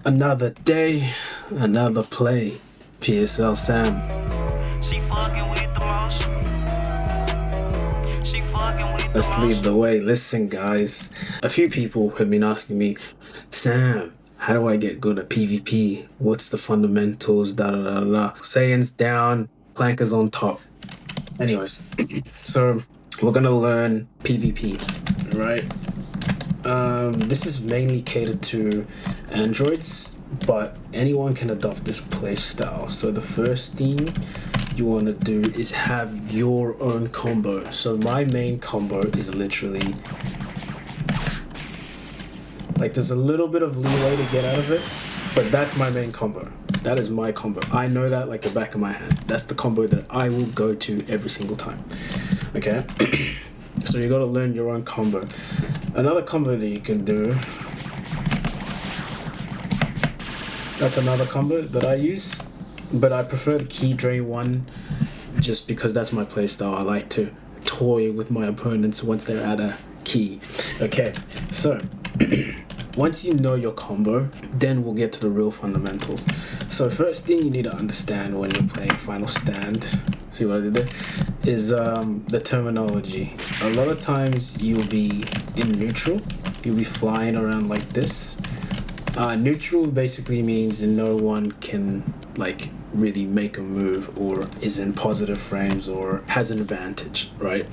Another day, another play. PSL Sam. She fucking with the motion. She fucking with the Let's lead motion. the way. Listen, guys. A few people have been asking me, Sam, how do I get good at PvP? What's the fundamentals? Da da da da. Saiyans down, clankers on top. Anyways, so we're gonna learn PvP, right? This is mainly catered to androids, but anyone can adopt this play style. So the first thing you want to do is have your own combo. So my main combo is literally like there's a little bit of leeway to get out of it, but that's my main combo. That is my combo. I know that like the back of my hand. That's the combo that I will go to every single time. Okay? So you gotta learn your own combo. Another combo that you can do, that's another combo that I use, but I prefer the key drain one just because that's my playstyle. I like to toy with my opponents once they're at a key. Okay, so once you know your combo, then we'll get to the real fundamentals. So first thing you need to understand when you're playing Final Stand, see what I did there, is the terminology. A lot of times you'll be in neutral, you'll be flying around like this. Neutral basically means no one can like really make a move or is in positive frames or has an advantage, right?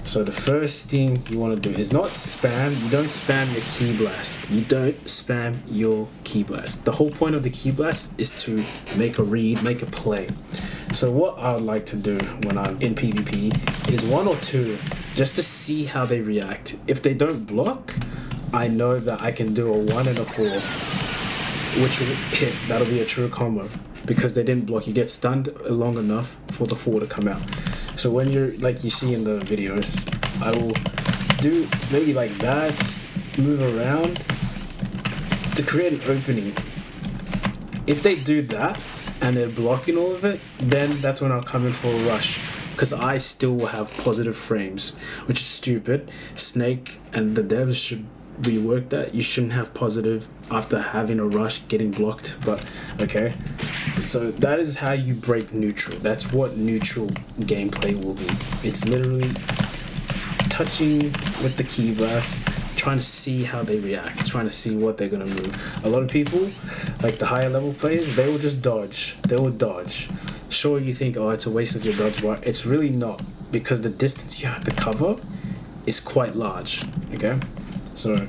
So the first thing you want to do is not spam. You don't spam your key blast. You don't spam your key blast. The whole point of the key blast is to make a read, make a play. So what I would like to do when I'm in PvP is 1 or 2 just to see how they react. If they don't block, I know that I can do a 1 and a 4, which will hit. That'll be a true combo because they didn't block. You get stunned long enough for the 4 to come out. So when you're like you see in the videos, I will do maybe like that, move around to create an opening. If they do that and they're blocking all of it, then that's when I'll come in for a rush because I still will have positive frames, which is stupid. Snake and the devs should rework that. You shouldn't have positive after having a rush getting blocked, but okay. So that is how you break neutral. That's what neutral gameplay will be. It's literally touching with the key blast, trying to see how they react, trying to see what they're gonna move. A lot of people, like the higher level players, they will just dodge. They will dodge. Sure, you think, oh, it's a waste of your dodge bar. It's really not, because the distance you have to cover is quite large. Okay, so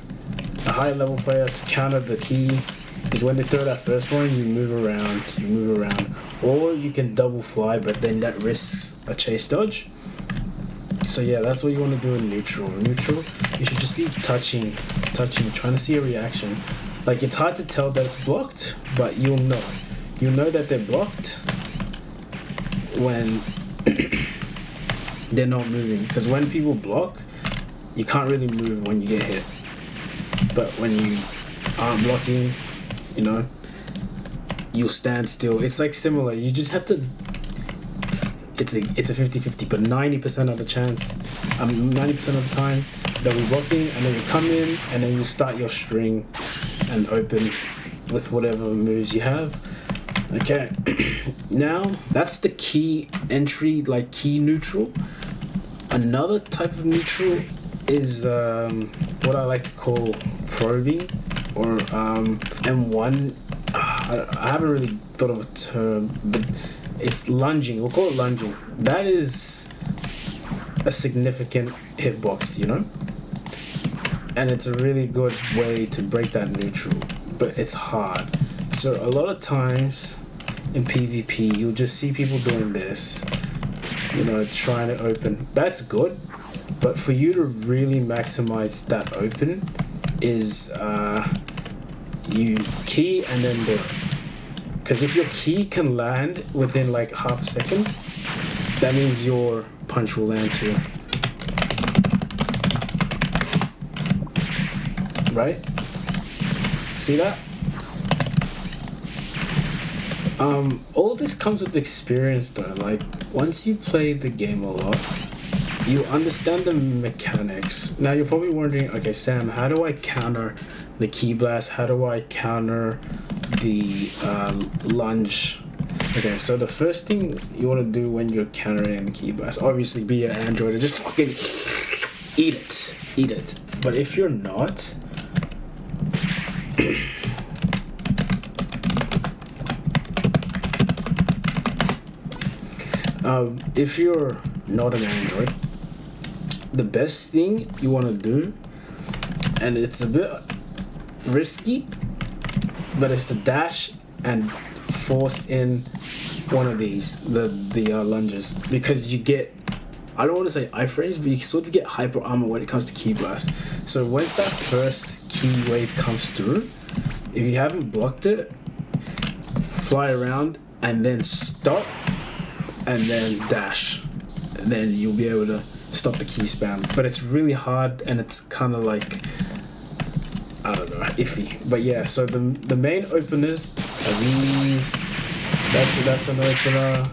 a higher level player to counter the key is when they throw that first one, you move around, or you can double fly, but then that risks a chase dodge. So yeah, that's what you want to do in neutral. Neutral, you should just be touching, trying to see a reaction. Like it's hard to tell that it's blocked, but you'll know that they're blocked when they're not moving. Because when people block, you can't really move when you get hit. But when you aren't blocking, you know, you'll stand still. It's like similar. You just have to. It's a 50-50, but 90% of the chance, 90% of the time, they'll be blocking, and then you come in, and then you start your string and open with whatever moves you have. Okay, now that's the key entry, like key neutral. Another type of neutral is what I like to call probing, or M1. I haven't really thought of a term, but it's lunging. We'll call it lunging. That is a significant hitbox, you know? And it's a really good way to break that neutral, but it's hard. So a lot of times in PvP, you'll just see people doing this, you know, trying to open. That's good, but for you to really maximize that open is you key and then do it. Because if your key can land within like half a second, that means your punch will land too. Right? See that? All this comes with experience though. Like once you play the game a lot, you understand the mechanics. Now you're probably wondering, okay, Sam, how do I counter the key blast. How do I counter the lunge? Okay, so the first thing you want to do when you're countering the key blast, obviously be an android and just fucking eat it. But if you're not, if you're not an android, the best thing you want to do, and it's a bit risky, but it's to dash and force in one of these, the lunges, because you get, I don't want to say iframes, but you sort of get hyper armor when it comes to key blast. So once that first key wave comes through, if you haven't blocked it, fly around and then stop and then dash, and then you'll be able to stop the key spam. But it's really hard and it's kind of like, I don't know, iffy. But yeah, so the main openers are these. That's an opener.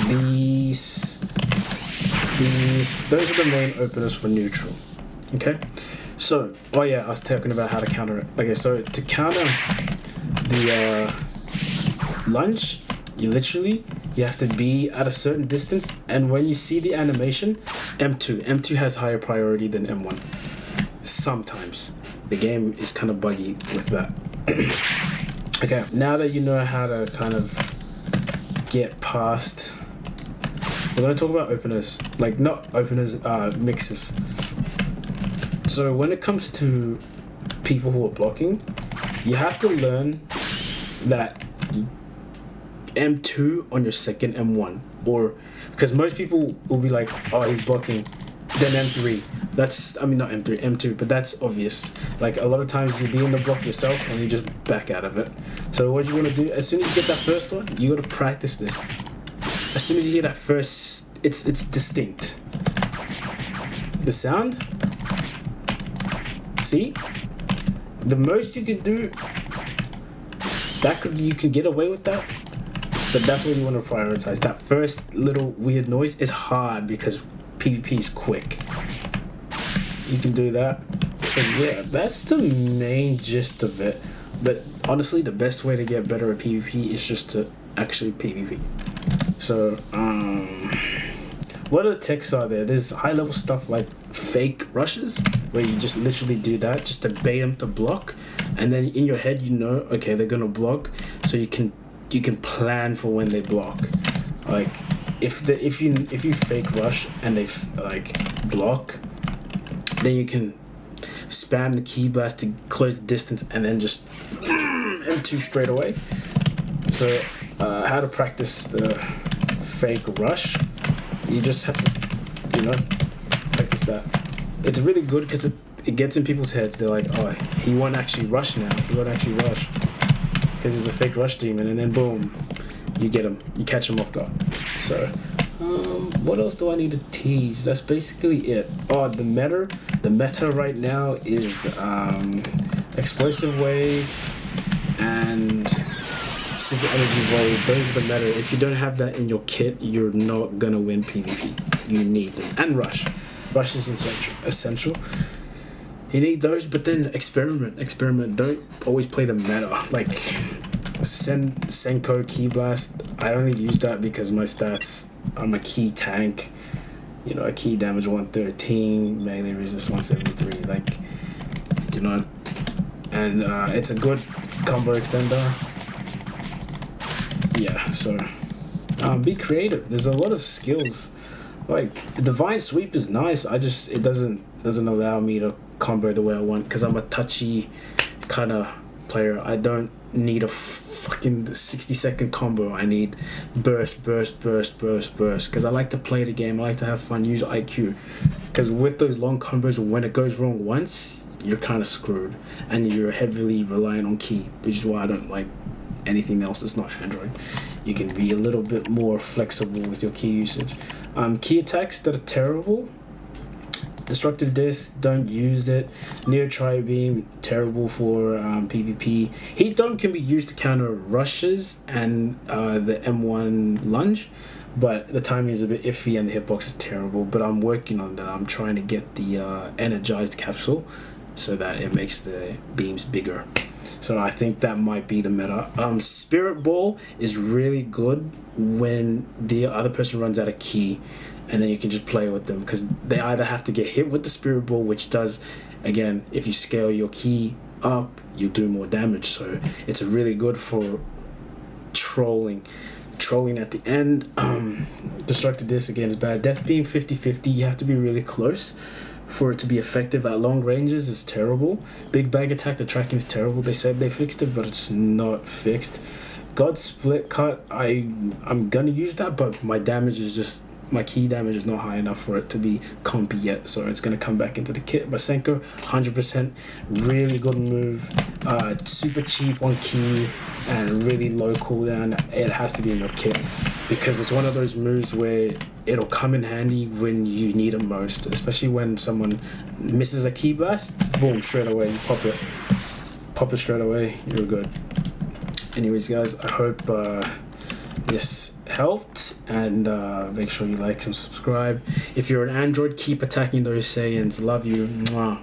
These. Those are the main openers for neutral. Okay. So, oh yeah, I was talking about how to counter it. Okay, so to counter the lunge, you have to be at a certain distance, and when you see the animation, M2 has higher priority than M1. Sometimes the game is kind of buggy with that. Okay, now that you know how to kind of get past, we're going to talk about openers, like not openers, mixes. So when it comes to people who are blocking, you have to learn that M2 on your second M1, or because most people will be like, oh, he's blocking, then M3. Not M3, M2, but that's obvious. Like a lot of times you'll be in the block yourself and you just back out of it. So what you want to do, as soon as you get that first one, you got to practice this. As soon as you hear that first, it's distinct. The sound. See, the most you can do, you can get away with that. But that's what you want to prioritize. That first little weird noise is hard because PvP is quick. You can do that. So yeah, that's the main gist of it. But honestly, the best way to get better at PvP is just to actually PvP. So, what other techs are there? There's high level stuff like fake rushes, where you just literally do that just to bait them to block. And then in your head, you know, okay, they're going to block. So you can plan for when they block. Like if you fake rush and they block, then you can spam the key blast to close the distance and then just M2 straight away. So how to practice the fake rush? You just have to, practice that. It's really good because it gets in people's heads. They're like, oh, he won't actually rush now. He won't actually rush. Because he's a fake rush demon, and then boom, you get him, you catch him off guard. So, what else do I need to tease? That's basically it. Oh, the meta right now is explosive wave and super energy wave. Those are the meta. If you don't have that in your kit, you're not gonna win PvP. You need them. And rush is essential. You need those, but then experiment. Don't always play the meta. Like Senko Key Blast, I only use that because my stats, I'm a key tank. A key damage 113, melee resist 173. And it's a good combo extender. Yeah, so be creative. There's a lot of skills. Like Divine Sweep is nice. It doesn't allow me to combo the way I want because I'm a touchy kind of player. I don't need a fucking 60-second combo. I need burst because I like to play the game. I like to have fun, use IQ, because with those long combos, when it goes wrong once, you're kind of screwed and you're heavily reliant on key, which is why I don't like anything else that's not Android. You can be a little bit more flexible with your key usage. Key attacks that are terrible: Destructive Disc, don't use it. Near Tri-Beam, terrible for PvP. Heat Dome can be used to counter rushes and the M1 lunge, but the timing is a bit iffy and the hitbox is terrible. But I'm working on that. I'm trying to get the energized capsule so that it makes the beams bigger. So I think that might be the meta. Spirit Ball is really good when the other person runs out of ki, and then you can just play with them, because they either have to get hit with the Spirit Ball, which does, again, if you scale your ki up, you do more damage. So it's really good for trolling at the end. Destructive Disc again is bad. Death Beam 50-50, you have to be really close for it to be effective at long ranges. Is terrible. Big Bang Attack, the tracking is terrible. They said they fixed it, but it's not fixed. God Split Cut, I'm gonna use that, but my damage is just, my key damage is not high enough for it to be compy yet, so it's gonna come back into the kit. Basenko, 100% really good move, super cheap on key and really low cooldown. It has to be in your kit because it's one of those moves where it'll come in handy when you need it most, especially when someone misses a key blast. Boom, straight away you pop it straight away, you're good. Anyways guys, I hope this helped, and make sure you like and subscribe. If you're an Android, keep attacking those Saiyans. Love you. Mwah.